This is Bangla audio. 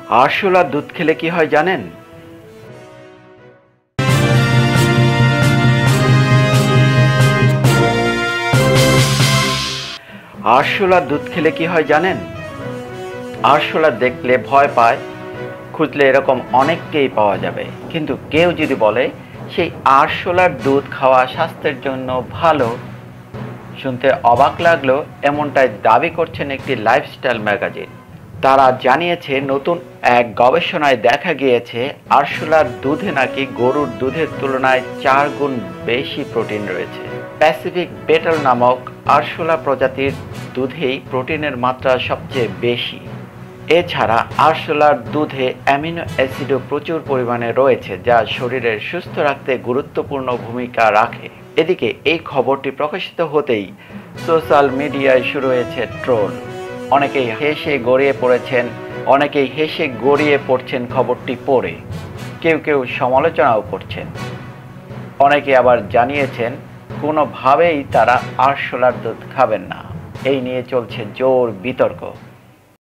আরশোলার দুধ খেলে কি হয় জানেন? আরশোলার দুধ খেলে কি হয় জানেন? আরশোলা দেখলে ভয় পায়, খুঁজলে এরকম অনেককেই পাওয়া যাবে। কিন্তু কেউ যদি বলে সেই আরশোলার দুধ খাওয়া স্বাস্থ্যের জন্য ভালো, শুনতে অবাক লাগলেও এমনটাই দাবি করছেন একটি লাইফস্টাইল ম্যাগাজিন। তারা জানিয়েছে নতুন এক গবেষণায় দেখা গিয়েছে আরশোলার দুধে নাকি গরুর দুধের তুলনায় 4 গুণ বেশি প্রোটিন রয়েছে। প্যাসিফিক বেটল নামক আরশোলা প্রজাতির দুধেই প্রোটিনের মাত্রা সবচেয়ে বেশি। এছাড়া আরশোলার দুধে অ্যামিনো অ্যাসিডও প্রচুর পরিমাণে রয়েছে, যা শরীরের সুস্থ রাখতে গুরুত্বপূর্ণ ভূমিকা রাখে। এদিকে এই খবরটি প্রকাশিত হতেই সোশ্যাল মিডিয়ায় শুরু হয়েছে ট্রোল। অনেকেই হেসে গড়িয়ে পড়ছেন খবরটি পড়ে। কেউ কেউ সমালোচনাও করছেন। অনেকে আবার জানিয়েছেন কোনোভাবেই তারা আরশোলার দুধ খাবেন না। এই নিয়ে চলছে জোর বিতর্ক।